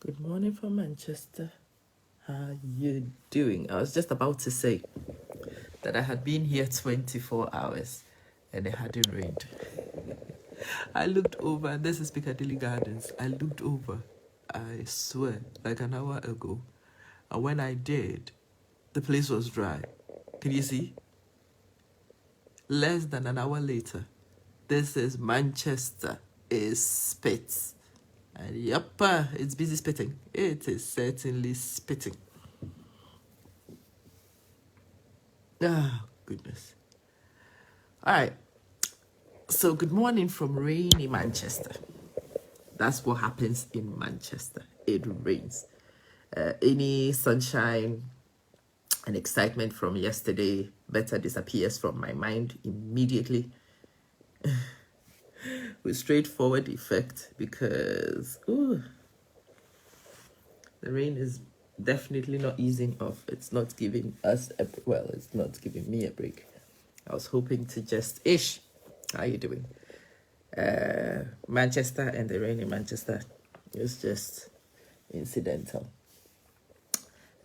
Good morning from Manchester. How you doing? I was just about to say that I had been here 24 hours and it hadn't rained. I looked over, and this is Piccadilly Gardens. I looked over, I swear, like an hour ago. And when I did, the place was dry. Can you see? Less than an hour later, this is Manchester is spits. And yep, it's busy spitting. It is certainly spitting. Ah, goodness. All right. So, good morning from rainy Manchester. That's what happens in Manchester. It rains. Any sunshine and excitement from yesterday better disappears from my mind immediately with straightforward effect because the rain is definitely not easing off. It's not giving us it's not giving me a break. I was hoping to just How you doing? Manchester and the rain in Manchester is just incidental.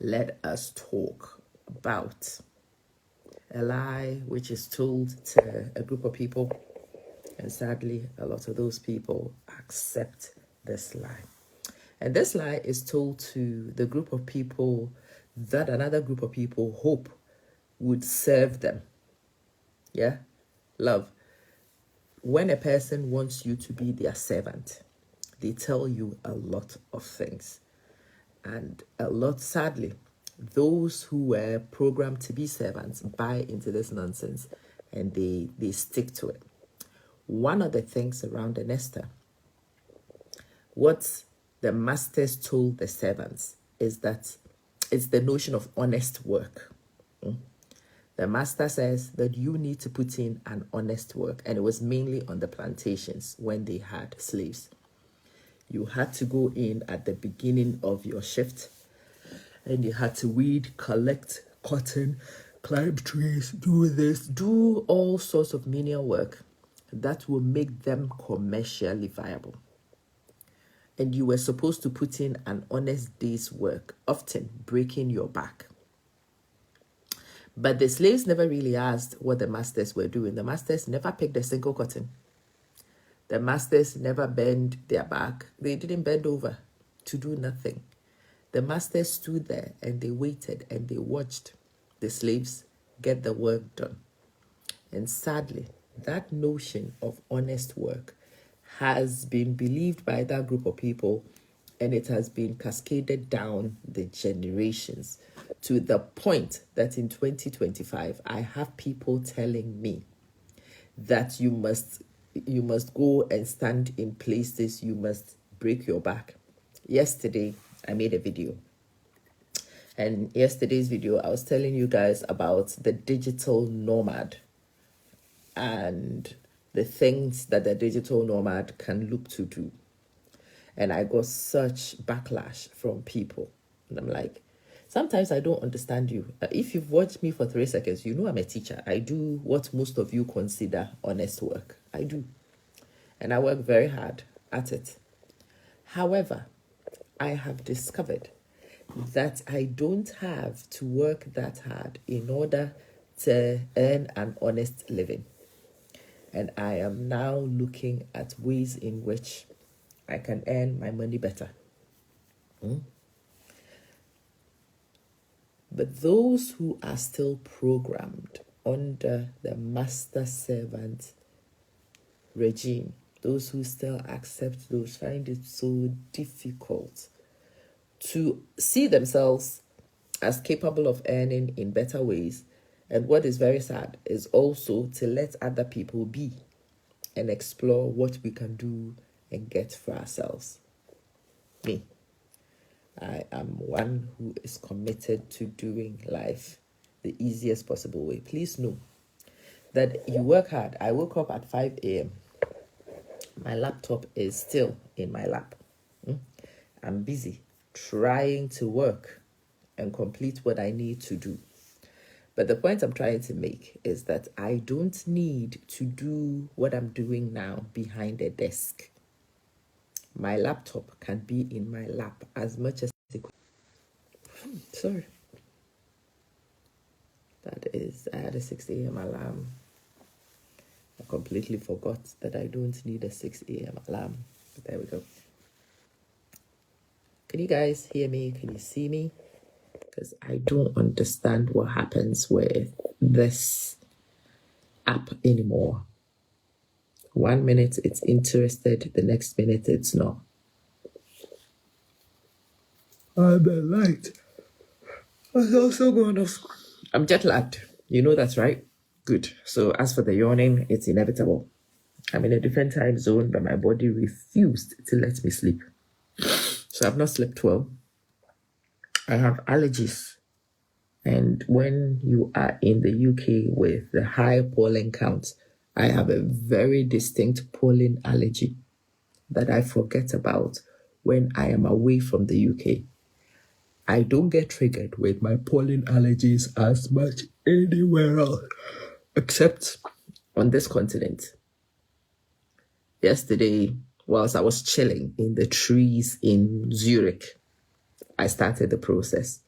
Let us talk about a lie which is told to a group of people, and sadly, a lot of those people accept this lie. And this lie is told to the group of people that another group of people hope would serve them. Yeah? Love. When a person wants you to be their servant, they tell you a lot of things. And a lot, sadly, those who were programmed to be servants buy into this nonsense and they stick to it. One of the things around Esther, what the masters told the servants is that it's the notion of honest work. The master says that you need to put in an honest work, and it was mainly on the plantations when they had slaves. You had to go in at the beginning of your shift and you had to weed, collect cotton, climb trees, do this, do all sorts of menial work that will make them commercially viable. And you were supposed to put in an honest day's work, often breaking your back. But the slaves never really asked what the masters were doing. The masters never picked a single cotton. The masters never bent their back. They didn't bend over to do nothing. The masters stood there and they waited and they watched the slaves get the work done. And sadly, that notion of honest work has been believed by that group of people, and it has been cascaded down the generations to the point that in 2025, I have people telling me that you must go and stand in places, you must break your back. Yesterday, I made a video. And yesterday's video, I was telling you guys about the digital nomad and the things that the digital nomad can look to do. And I got such backlash from people. And I'm like, sometimes I don't understand you. If you've watched me for 3 seconds, you know I'm a teacher. I do what most of you consider honest work. I do. And I work very hard at it. However, I have discovered that I don't have to work that hard in order to earn an honest living. And I am now looking at ways in which I can earn my money better. But those who are still programmed under the master servant regime, those who still accept those, find it so difficult to see themselves as capable of earning in better ways. And what is very sad is also to let other people be and explore what we can do and get for ourselves. Me, I am one who is committed to doing life the easiest possible way. Please know that you work hard. I woke up at 5 a.m. My laptop is still in my lap. I'm busy trying to work and complete what I need to do. But the point I'm trying to make is that I don't need to do what I'm doing now behind a desk. my laptop can be in my lap as much as it could. Sorry. That is, I had a 6 a.m. alarm. I completely forgot that I don't need a 6 a.m. alarm. But there we go. Can you guys hear me? Can you see me? Because I don't understand what happens with this app anymore. 1 minute it's interested, the next minute it's not. And the light has also gone off. I'm jet lagged. You know that's right. Good. So as for the yawning, it's inevitable. I'm in a different time zone, but my body refused to let me sleep. So I've not slept well. I have allergies. And when you are in the UK with the high pollen count, I have a very distinct pollen allergy that I forget about when I am away from the UK. I don't get triggered with my pollen allergies as much anywhere else, except on this continent. Yesterday, whilst I was chilling in the trees in Zurich, I started the process.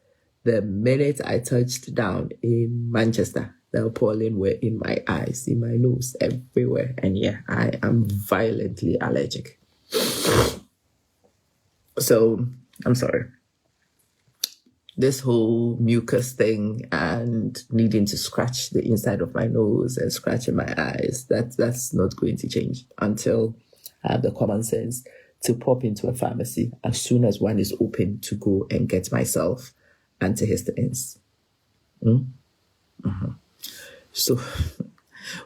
The minute I touched down in Manchester, the pollen were in my eyes, in my nose, everywhere. And yeah, I am violently allergic. So, I'm sorry. This whole mucus thing and needing to scratch the inside of my nose and scratching my eyes, that's not going to change until I have the common sense to pop into a pharmacy as soon as one is open to go and get myself antihistamines. So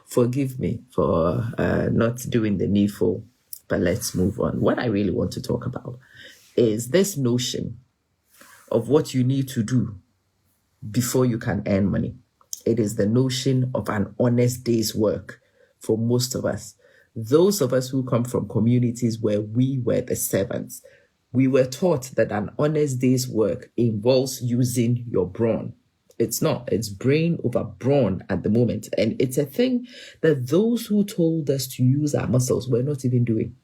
forgive me for not doing the needful, but let's move on. What I really want to talk about is this notion of what you need to do before you can earn money. It is the notion of an honest day's work for most of us. Those of us who come from communities where we were the servants, we were taught that an honest day's work involves using your brawn. It's not. It's brain over brawn at the moment. And it's a thing that those who told us to use our muscles were not even doing.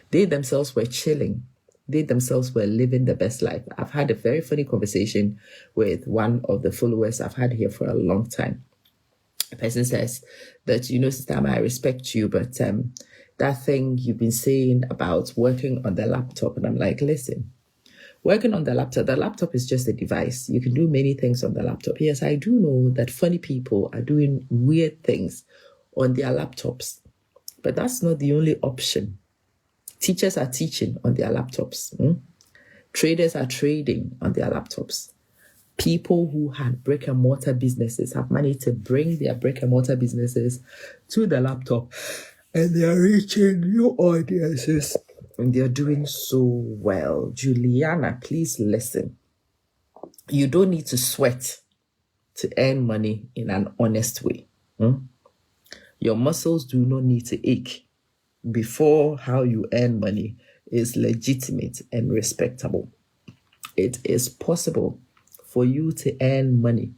They themselves were chilling. They themselves were living the best life. I've had a very funny conversation with one of the followers I've had here for a long time. A person says that, Sister Amma, I respect you, but that thing you've been saying about working on the laptop. And I'm like, listen, working on the laptop is just a device. You can do many things on the laptop. Yes, I do know that funny people are doing weird things on their laptops, but that's not the only option. Teachers are teaching on their laptops. Traders are trading on their laptops. People who had brick and mortar businesses have managed to bring their brick and mortar businesses to the laptop, and they are reaching new audiences. And they're doing so well. Juliana, please listen. You don't need to sweat to earn money in an honest way. Your muscles do not need to ache before how you earn money is legitimate and respectable. It is possible for you to earn money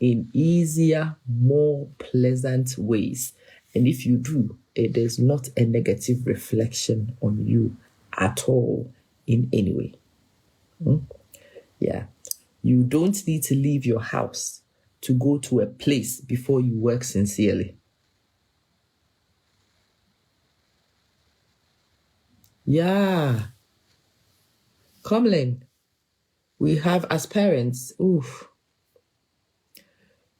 in easier, more pleasant ways. And if you do, it is not a negative reflection on you at all in any way. Yeah. You don't need to leave your house to go to a place before you work sincerely. Yeah. Comlin, we have as parents,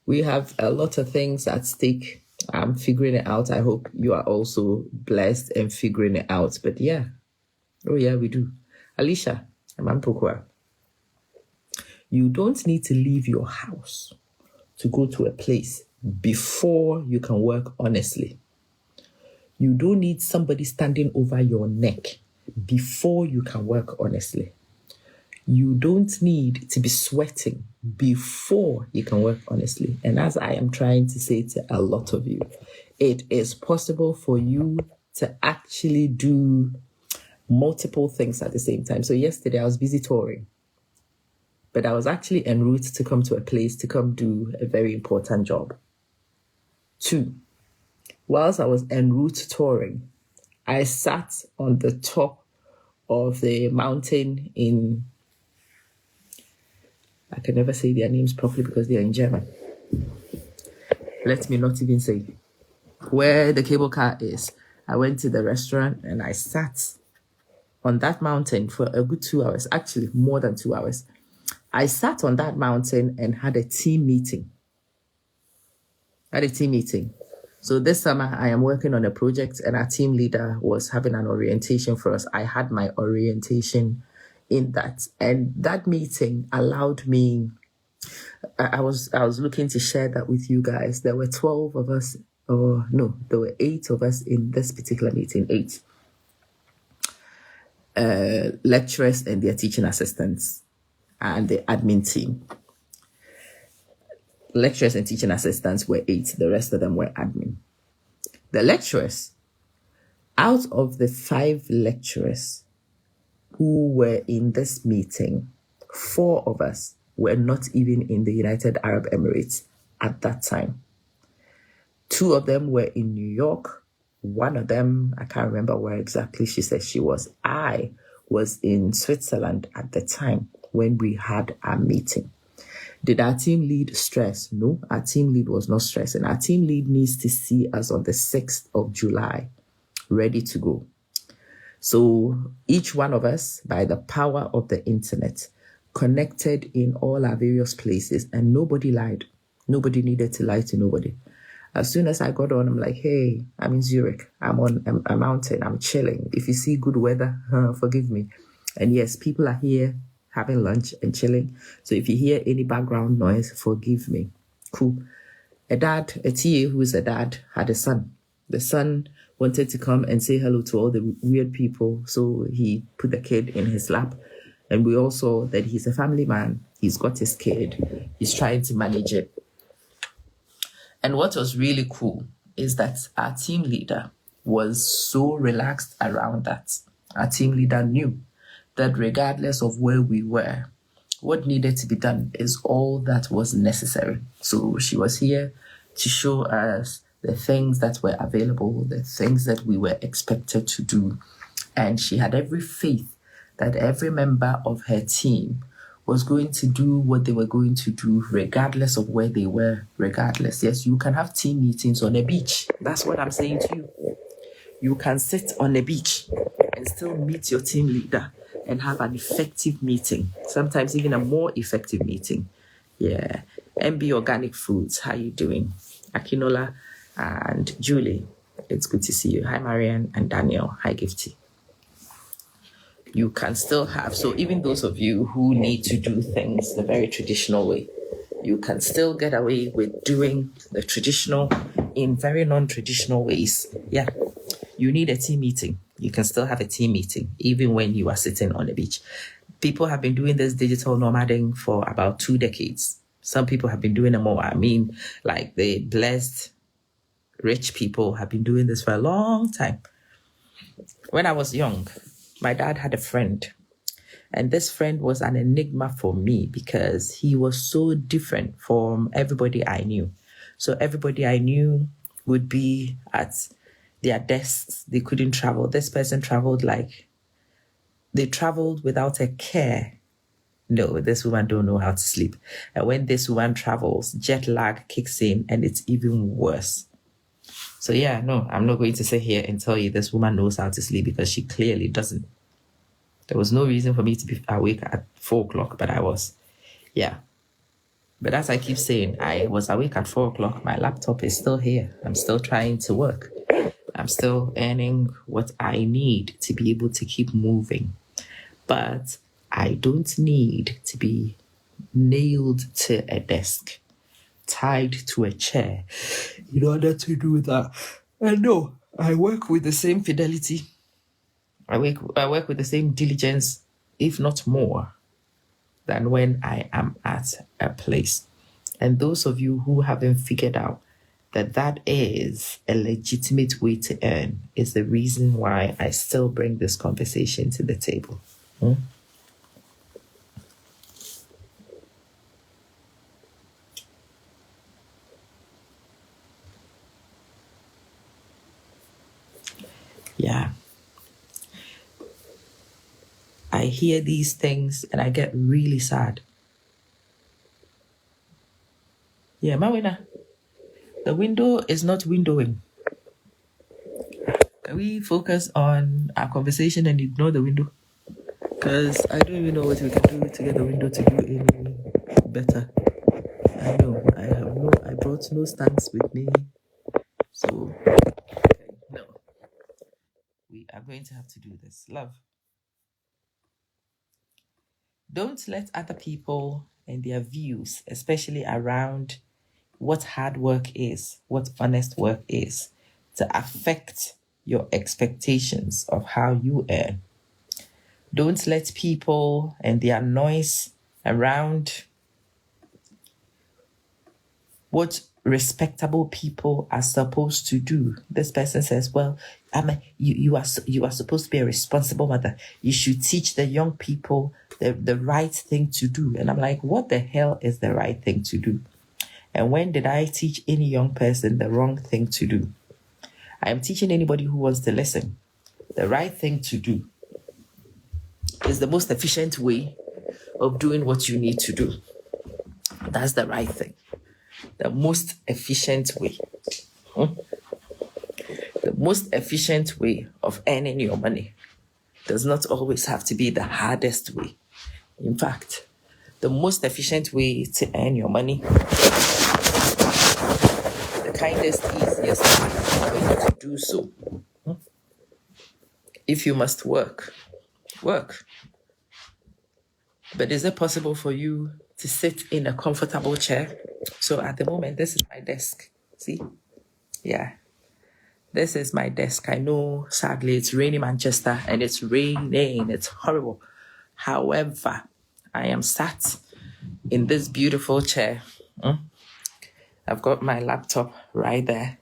we have a lot of things at stake. I'm figuring it out. I hope you are also blessed and figuring it out. But yeah. Oh yeah, we do. Alicia, Amampokwa, you don't need to leave your house to go to a place before you can work honestly. You don't need somebody standing over your neck before you can work honestly. You don't need to be sweating before you can work honestly. And as I am trying to say to a lot of you, it is possible for you to actually do multiple things at the same time. So yesterday I was busy touring, but I was actually en route to come to a place to come do a very important job. 2, whilst I was en route touring, I sat on the top of the mountain in, I can never say their names properly because they are in German. Let me not even say where the cable car is. I went to the restaurant and I sat on that mountain for a good 2 hours, actually more than 2 hours. I sat on that mountain and had a team meeting. So this summer I am working on a project and our team leader was having an orientation for us. I had my orientation in that, and that meeting allowed me, I was looking to share that with you guys. There were 12 of us, or no, there were 8 of us in this particular meeting, 8 lecturers and their teaching assistants and the admin team. Lecturers and teaching assistants were 8. The rest of them were admin. The lecturers, out of the 5 lecturers who were in this meeting, 4 of us were not even in the United Arab Emirates at that time. 2 of them were in New York. One of them, I can't remember where exactly she said she was. I was in Switzerland at the time when we had our meeting. Did our team lead stress? No, our team lead was not stressing. Our team lead needs to see us on the 6th of July, ready to go. So each one of us, by the power of the internet, connected in all our various places, and nobody lied. Nobody needed to lie to nobody. As soon as I got on, I'm like, hey, I'm in Zurich. I'm on a mountain. I'm chilling. If you see good weather, forgive me. And yes, people are here having lunch and chilling. So if you hear any background noise, forgive me. Cool. A TA who is a dad, had a son. The son wanted to come and say hello to all the weird people. So he put the kid in his lap. And we all saw that he's a family man. He's got his kid. He's trying to manage it. And what was really cool is that our team leader was so relaxed around that. Our team leader knew that regardless of where we were, what needed to be done is all that was necessary. So she was here to show us the things that were available, the things that we were expected to do. And she had every faith that every member of her team was going to do what they were going to do, regardless of where they were, regardless. Yes, you can have team meetings on a beach. That's what I'm saying to you. You can sit on a beach and still meet your team leader and have an effective meeting, sometimes even a more effective meeting. Yeah. MB Organic Foods, how you doing? Akinola and Julie, it's good to see you. Hi, Marianne and Daniel. Hi, Gifty. You can still have, so even those of you who need to do things the very traditional way, you can still get away with doing the traditional in very non-traditional ways. Yeah, you need a team meeting. You can still have a team meeting even when you are sitting on the beach. People have been doing this digital nomading for about 2 decades. Some people have been doing it more. I mean, like the blessed rich people have been doing this for a long time. When I was young, my dad had a friend, and this friend was an enigma for me because he was so different from everybody I knew. So everybody I knew would be at their desks. They couldn't travel. This person traveled they traveled without a care. No, this woman don't know how to sleep. And when this woman travels, jet lag kicks in and it's even worse. So yeah, no, I'm not going to sit here and tell you this woman knows how to sleep because she clearly doesn't. There was no reason for me to be awake at 4 o'clock, but I was. Yeah. But as I keep saying, I was awake at 4 o'clock. My laptop is still here. I'm still trying to work. I'm still earning what I need to be able to keep moving. But I don't need to be nailed to a desk, tied to a chair in order to do that. And no, I work with the same fidelity. I work with the same diligence, if not more, than when I am at a place. And those of you who haven't figured out that that is a legitimate way to earn is the reason why I still bring this conversation to the table. Yeah. I hear these things and I get really sad. Yeah, Mawina, the window is not windowing. Can we focus on our conversation and ignore the window? Because I don't even know what we can do to get the window to do any better. I know I brought no stands with me. So no. We are going to have to do this. Love. Don't let other people and their views, especially around what hard work is, what honest work is, to affect your expectations of how you earn. Don't let people and their noise around what respectable people are supposed to do. This person says, well, you are supposed to be a responsible mother. You should teach the young people the right thing to do. And I'm like, what the hell is the right thing to do? And when did I teach any young person the wrong thing to do? I am teaching anybody who wants to listen. The right thing to do is the most efficient way of doing what you need to do. That's the right thing. The most efficient way. The most efficient way of earning your money does not always have to be the hardest way. In fact, the most efficient way to earn your money, the kindest, easiest way for you to do so. If you must work. But is it possible for you to sit in a comfortable chair? So at the moment, this is my desk. See? Yeah. This is my desk. I know, sadly, it's raining Manchester and it's raining. It's horrible. However, I am sat in this beautiful chair. I've got my laptop right there.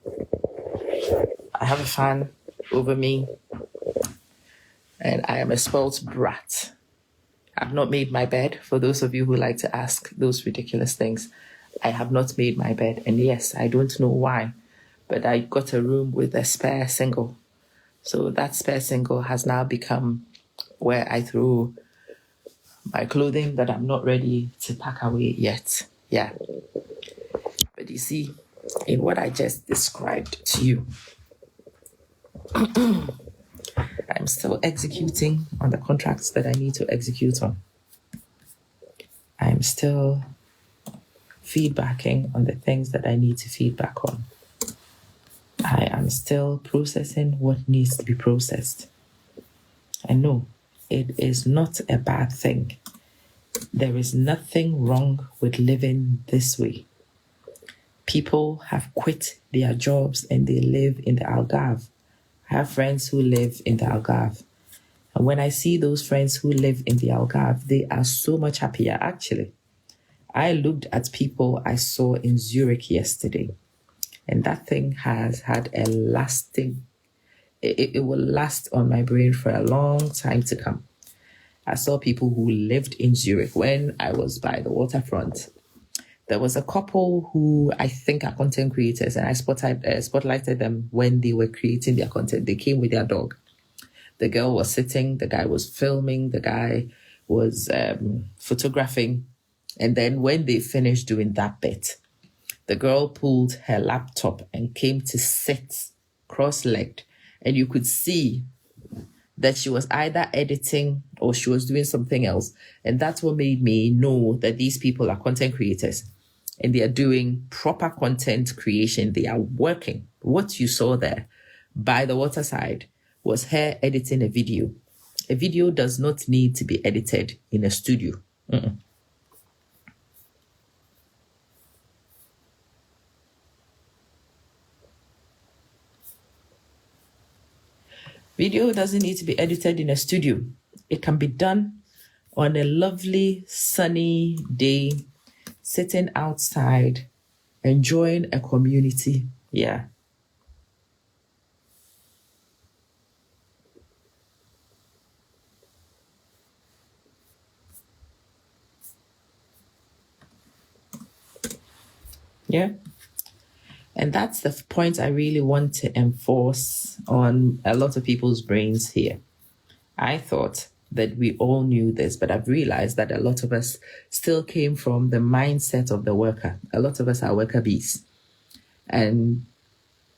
I have a fan over me. And I am a spoiled brat. I've not made my bed. For those of you who like to ask those ridiculous things, I have not made my bed. And yes, I don't know why, but I got a room with a spare single. So that spare single has now become where I throw my clothing that I'm not ready to pack away yet. Yeah. But you see, in what I just described to you, I'm still executing on the contracts that I need to execute on. I'm still feedbacking on the things that I need to feedback on. I am still processing what needs to be processed. And no, it is not a bad thing. There is nothing wrong with living this way. People have quit their jobs and they live in the Algarve. I have friends who live in the Algarve. And when I see those friends who live in the Algarve, they are so much happier. Actually, I looked at people I saw in Zurich yesterday, and that thing has had a lasting, it will last on my brain for a long time to come. I saw people who lived in Zurich when I was by the waterfront. There was a couple who I think are content creators, and I spotlighted them when they were creating their content. They came with their dog. The girl was sitting, the guy was filming, the guy was photographing. And then when they finished doing that bit, the girl pulled her laptop and came to sit cross-legged. And you could see that she was either editing or she was doing something else. And that's what made me know that these people are content creators. And they are doing proper content creation. They are working. What you saw there by the waterside was her editing a video. A video does not need to be edited in a studio. Video doesn't need to be edited in a studio. It can be done on a lovely sunny day, sitting outside, enjoying a community. Yeah. Yeah. And that's the point I really want to enforce on a lot of people's brains here. I thought that we all knew this, but I've realized that a lot of us still came from the mindset of the worker. A lot of us are worker bees. And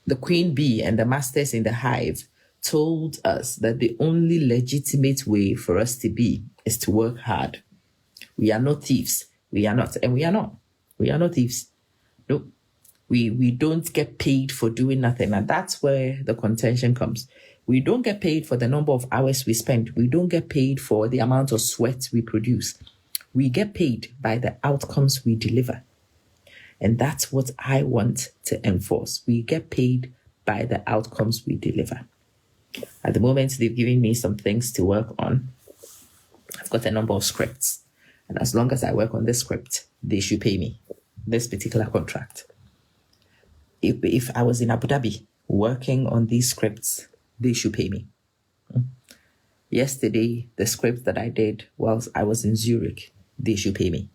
the queen bee and the masters in the hive told us that the only legitimate way for us to be is to work hard. We are not thieves. We are not. And we are not. We are not thieves. No. We don't get paid for doing nothing. And that's where the contention comes. We don't get paid for the number of hours we spend. We don't get paid for the amount of sweat we produce. We get paid by the outcomes we deliver. And that's what I want to enforce. We get paid by the outcomes we deliver. At the moment, they've given me some things to work on. I've got a number of scripts. And as long as I work on this script, they should pay me this particular contract. If I was in Abu Dhabi working on these scripts, they should pay me. Yesterday, the script that I did whilst I was in Zurich, they should pay me.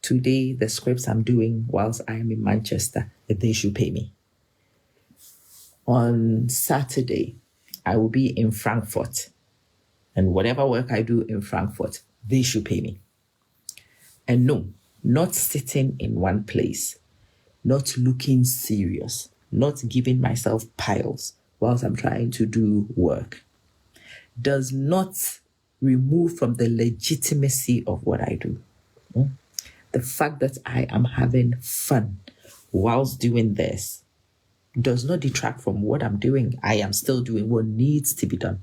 Today, the scripts I'm doing whilst I am in Manchester, they should pay me. On Saturday, I will be in Frankfurt. And whatever work I do in Frankfurt, they should pay me. And no, not sitting in one place, not looking serious, not giving myself piles whilst I'm trying to do work, does not remove from the legitimacy of what I do. The fact that I am having fun whilst doing this does not detract from what I'm doing. I am still doing what needs to be done.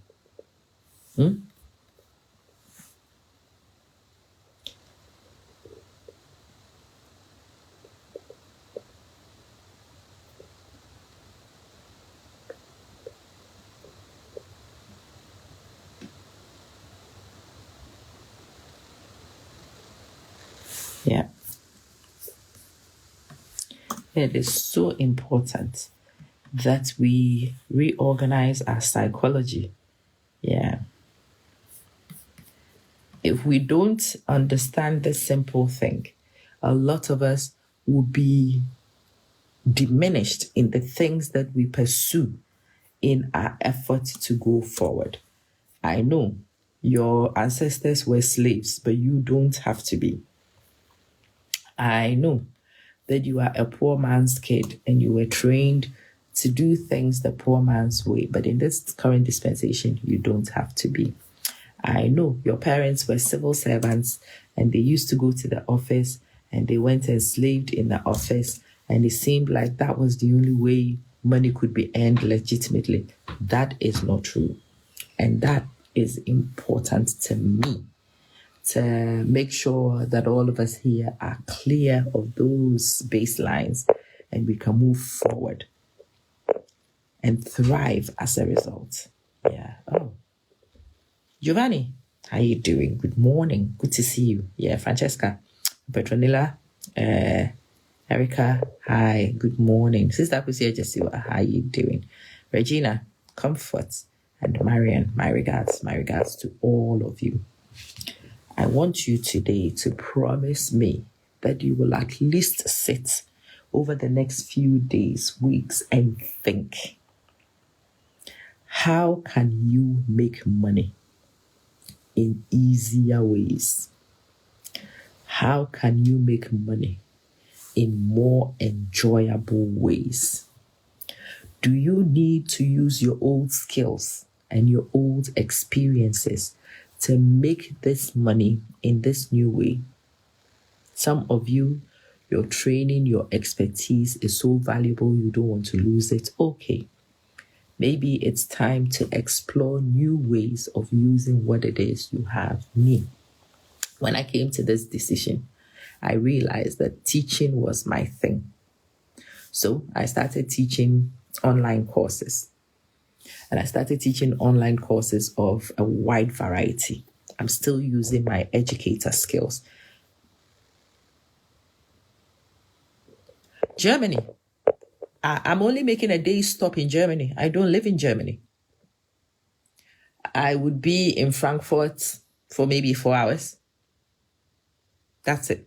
Yeah. It is so important that we reorganize our psychology. Yeah. If we don't understand this simple thing, a lot of us will be diminished in the things that we pursue in our effort to go forward. I know your ancestors were slaves, but you don't have to be. I know that you are a poor man's kid and you were trained to do things the poor man's way, but in this current dispensation, you don't have to be. I know your parents were civil servants and they used to go to the office and they went and slaved in the office, and it seemed like that was the only way money could be earned legitimately. That is not true. And that is important to me, to make sure that all of us here are clear of those baselines and we can move forward and thrive as a result. Yeah. Oh. Giovanni, how you doing? Good morning. Good to see you. Yeah, Francesca, Petronilla, Erica, hi, good morning. Sister Akusia Jesiwa, how you doing? Regina, Comfort, and Marian, my regards to all of you. I want you today to promise me that you will at least sit over the next few days, weeks, and think, how can you make money in easier ways? How can you make money in more enjoyable ways? Do you need to use your old skills and your old experiences to make this money in this new way? Some of you, your training, your expertise is so valuable you don't want to lose it. Okay. Maybe it's time to explore new ways of using what it is you have. Me, when I came to this decision, I realized that teaching was my thing. So I started teaching online courses. And I started teaching online courses of a wide variety. I'm still using my educator skills. Germany. I'm only making a day's stop in Germany. I don't live in Germany. I would be in Frankfurt for maybe 4 hours. That's it.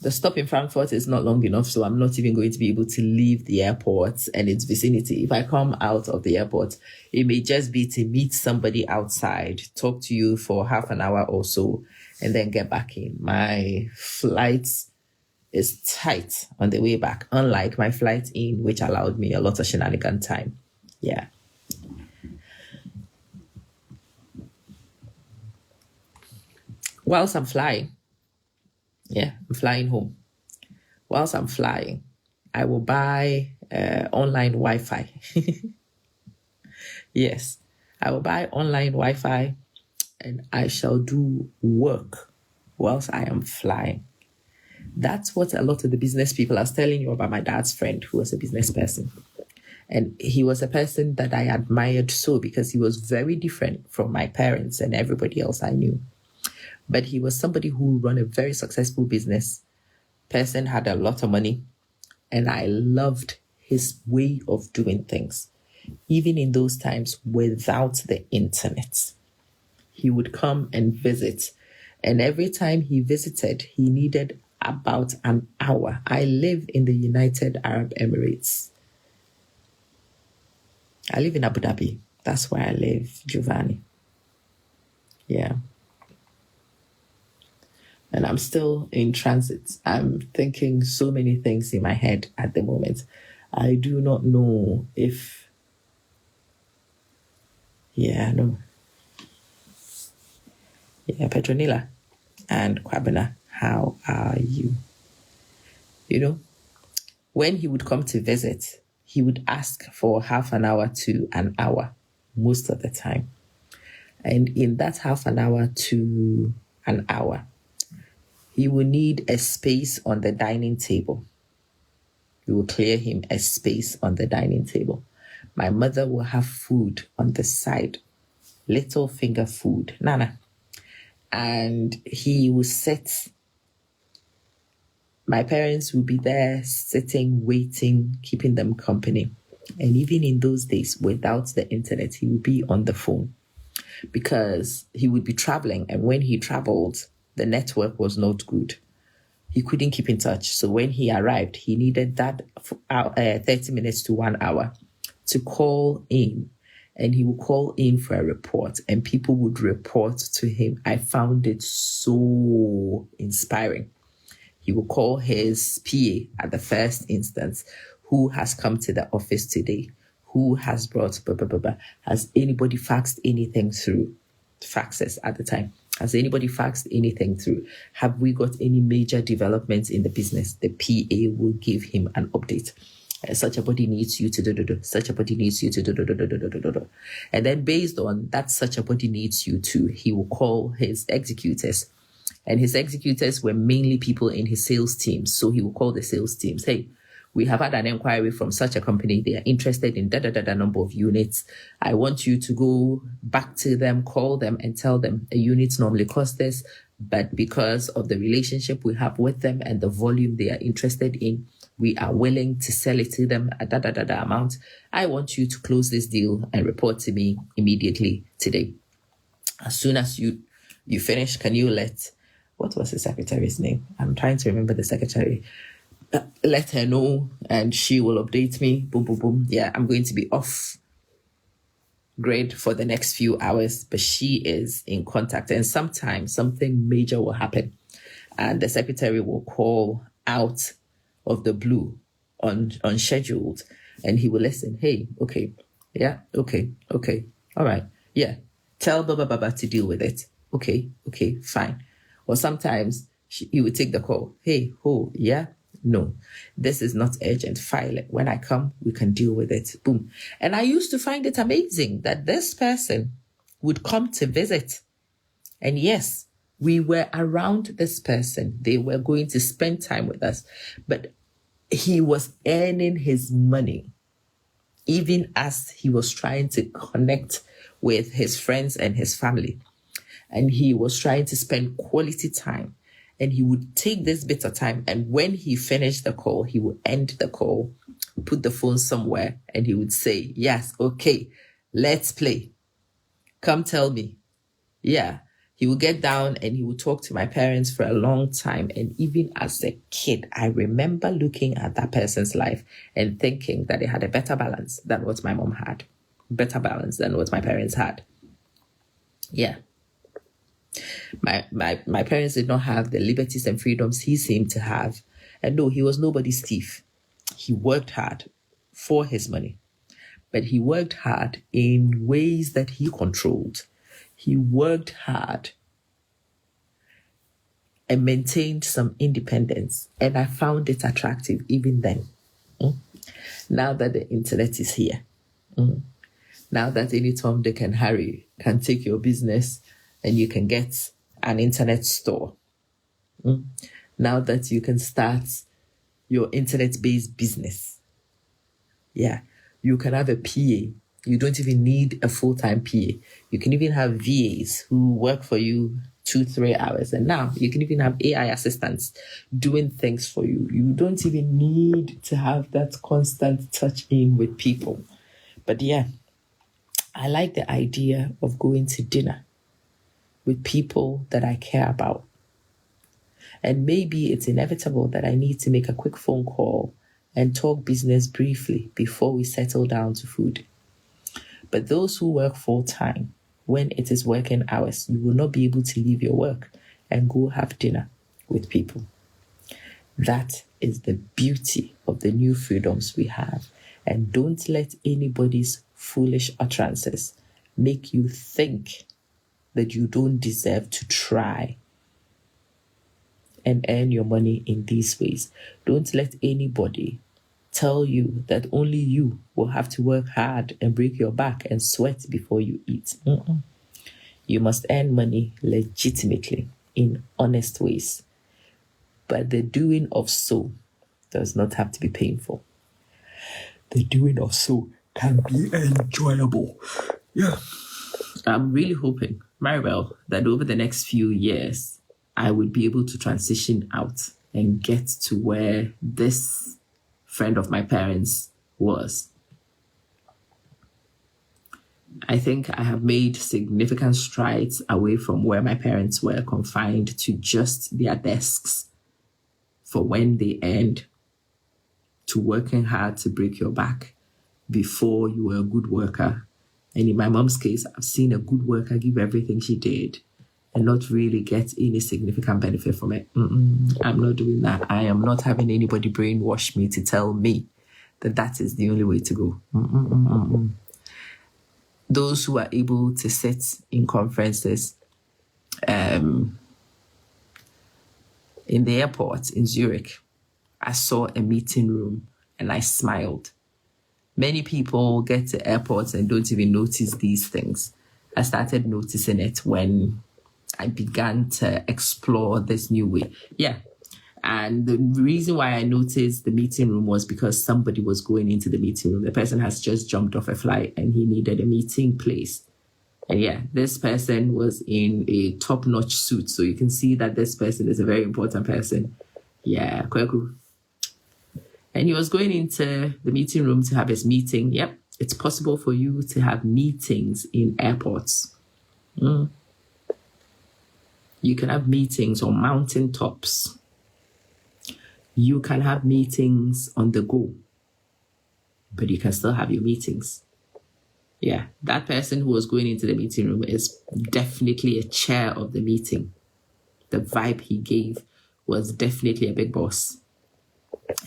The stop in Frankfurt is not long enough, so I'm not even going to be able to leave the airport and its vicinity. If I come out of the airport, it may just be to meet somebody outside, talk to you for half an hour or so, and then get back in. My flight is tight on the way back, unlike my flight in, which allowed me a lot of shenanigan time. Yeah. Whilst I'm flying, I'm flying home. Whilst I'm flying, I will buy online Wi-Fi. Yes, I will buy online Wi-Fi and I shall do work whilst I am flying. That's what a lot of the business people, I was telling you about my dad's friend who was a business person. And he was a person that I admired so because he was very different from my parents and everybody else I knew. But he was somebody who ran a very successful business. Person had a lot of money, and I loved his way of doing things. Even in those times without the internet, he would come and visit. And every time he visited, he needed about an hour. I live in the United Arab Emirates. I live in Abu Dhabi. That's where I live, Giovanni. Yeah. And I'm still in transit. I'm thinking so many things in my head at the moment. I do not know if... no. Yeah, Petronilla and Kwabena, how are you? You know, when he would come to visit, he would ask for half an hour to an hour most of the time. And in that half an hour to an hour, he will need a space on the dining table. You will clear him a space on the dining table. My mother will have food on the side, little finger food, Nana. And he will sit. My parents will be there sitting, waiting, keeping them company. And even in those days, without the internet, he would be on the phone because he would be traveling. And when he traveled, the network was not good. He couldn't keep in touch. So when he arrived, he needed that 30 minutes to 1 hour to call in. And he would call in for a report and people would report to him. I found it so inspiring. He would call his PA at the first instance. Who has come to the office today? Who has brought blah, blah, blah, blah? Has anybody faxed anything through? Faxes at the time. Has anybody faxed anything through? Have we got any major developments in the business? The PA will give him an update. Such a body needs you to do. Such a body needs you to do. And then based on that, such a body needs you to, he will call his executors. And his executors were mainly people in his sales teams. So he will call the sales teams. Hey, we have had an inquiry from such a company. They are interested in number of units. I want you to go back to them, call them and tell them a unit normally costs this, but because of the relationship we have with them and the volume they are interested in, we are willing to sell it to them at amount. I want you to close this deal and report to me immediately today. As soon as you finish, can you what was the secretary's name? I'm trying to remember the secretary. Let her know and she will update me. Boom, boom, boom. Yeah, I'm going to be off grid for the next few hours, but she is in contact. And sometimes something major will happen and the secretary will call out of the blue unscheduled and he will listen. Hey, okay. Yeah, okay. All right. Yeah. Tell Baba to deal with it. Okay, fine. Or sometimes he would take the call. Hey, yeah? No, this is not urgent. File it. When I come, we can deal with it. Boom. And I used to find it amazing that this person would come to visit. And yes, we were around this person. They were going to spend time with us. But he was earning his money, even as he was trying to connect with his friends and his family. And he was trying to spend quality time. And he would take this bit of time. And when he finished the call, he would end the call, put the phone somewhere, and he would say, yes, okay, let's play. Come tell me. Yeah, He would get down and he would talk to my parents for a long time. And even as a kid, I remember looking at that person's life and thinking that they had a better balance than what my mom had. Better balance than what my parents had. Yeah. My parents did not have the liberties and freedoms he seemed to have. And no, he was nobody's thief. He worked hard for his money. But he worked hard in ways that he controlled. He worked hard and maintained some independence. And I found it attractive even then. Now that the internet is here. Now that any Tom, Dick, and Harry can take your business and you can get an internet store. Now that you can start your internet-based business. Yeah, you can have a PA. You don't even need a full-time PA. You can even have VAs who work for you 2-3 hours. And now you can even have AI assistants doing things for you. You don't even need to have that constant touch in with people. But yeah, I like the idea of going to dinner with people that I care about. And maybe it's inevitable that I need to make a quick phone call and talk business briefly before we settle down to food. But those who work full-time, when it is working hours, you will not be able to leave your work and go have dinner with people. That is the beauty of the new freedoms we have. And don't let anybody's foolish utterances make you think that you don't deserve to try and earn your money in these ways. Don't let anybody tell you that only you will have to work hard and break your back and sweat before you eat. You must earn money legitimately in honest ways. But the doing of so does not have to be painful. The doing of so can be enjoyable. Yeah. I'm really hoping, Maribel, that over the next few years, I would be able to transition out and get to where this friend of my parents was. I think I have made significant strides away from where my parents were confined to just their desks for when they earned, to working hard to break your back before you were a good worker. And in my mom's case, I've seen a good worker give everything she did and not really get any significant benefit from it. I'm not doing that. I am not having anybody brainwash me to tell me that that is the only way to go. Those who are able to sit in conferences in the airport in Zurich, I saw a meeting room and I smiled. Many people get to airports and don't even notice these things. I started noticing it when I began to explore this new way. Yeah. And the reason why I noticed the meeting room was because somebody was going into the meeting room. The person has just jumped off a flight and he needed a meeting place. And yeah, this person was in a top-notch suit. So you can see that this person is a very important person. Yeah, Kweku. And he was going into the meeting room to have his meeting. Yep, it's possible for you to have meetings in airports. You can have meetings on mountaintops. You can have meetings on the go, but you can still have your meetings. Yeah, that person who was going into the meeting room is definitely a chair of the meeting. The vibe he gave was definitely a big boss.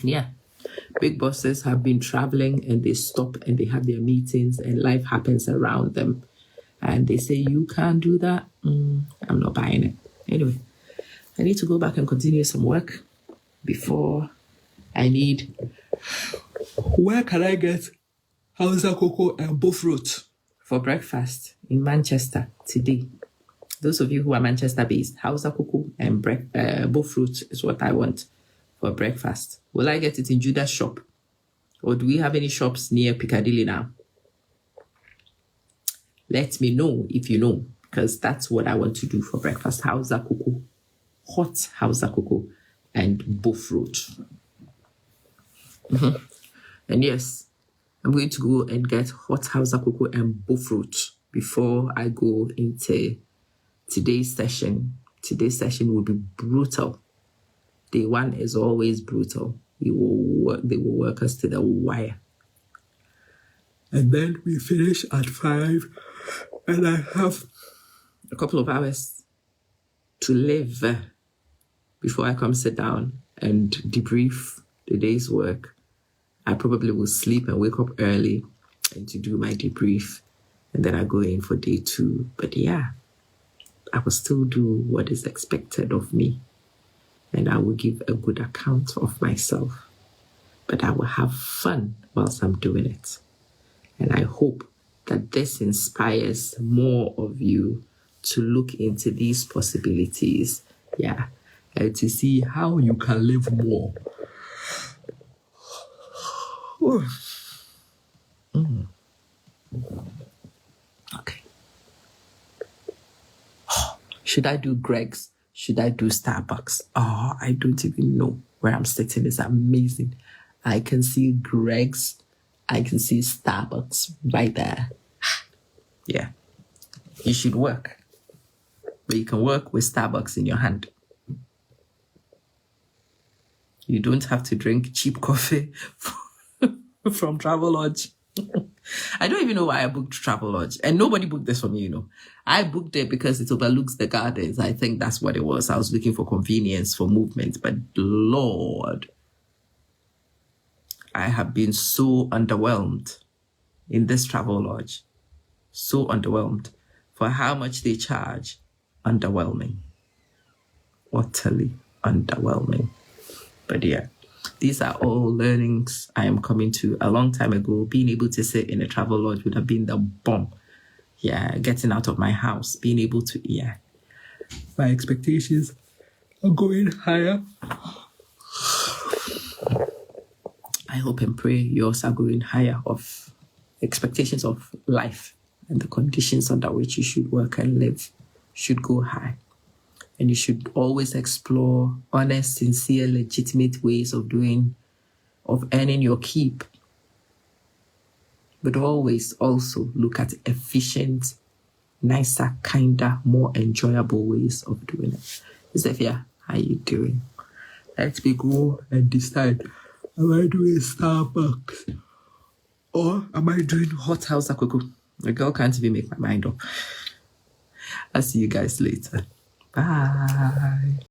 And yeah, big bosses have been traveling and they stop and they have their meetings and life happens around them. And they say, you can't do that. I'm not buying it. Anyway, I need to go back and continue some work before I need... Where can I get Hausa cocoa and buffroot for breakfast in Manchester today? Those of you who are Manchester based, Hausa cocoa and buffroot is what I want for breakfast. Will I get it in Judah's shop? Or do we have any shops near Piccadilly now? Let me know if you know, because that's what I want to do for breakfast. Hausa cocoa, hot Hausa cocoa and buffroot. And yes, I'm going to go and get hot Hausa cocoa and buffroot before I go into today's session will be brutal. Day one is always brutal. They will work us to the wire. And then we finish at 5, and I have a couple of hours to live before I come sit down and debrief the day's work. I probably will sleep and wake up early and to do my debrief, and then I go in for day 2. But yeah, I will still do what is expected of me, and I will give a good account of myself. But I will have fun whilst I'm doing it. And I hope that this inspires more of you to look into these possibilities, and to see how you can live more. Okay. Should I do Greg's? Should I do Starbucks? Oh, I don't even know where I'm sitting. It's amazing. I can see Greg's. I can see Starbucks right there. Yeah. You should work. But you can work with Starbucks in your hand. You don't have to drink cheap coffee from Travelodge. I don't even know why I booked Travelodge. And nobody booked this for me, you know. I booked it because it overlooks the gardens. I think that's what it was. I was looking for convenience, for movement. But Lord, I have been so underwhelmed in this Travelodge. So underwhelmed. For how much they charge, underwhelming. Utterly underwhelming. But yeah, these are all learnings I am coming to. A long time ago, being able to sit in a Travelodge would have been the bomb. Yeah, getting out of my house, being able to, my expectations are going higher. I hope and pray yours are going higher of expectations of life, and the conditions under which you should work and live should go high. And you should always explore honest, sincere, legitimate ways of earning your keep. But always also look at efficient, nicer, kinder, more enjoyable ways of doing it. Zephyr, how you doing? Let me go and decide. Am I doing Starbucks? Or am I doing Hot House Akoko? The girl can't even make my mind up. I'll see you guys later. Bye.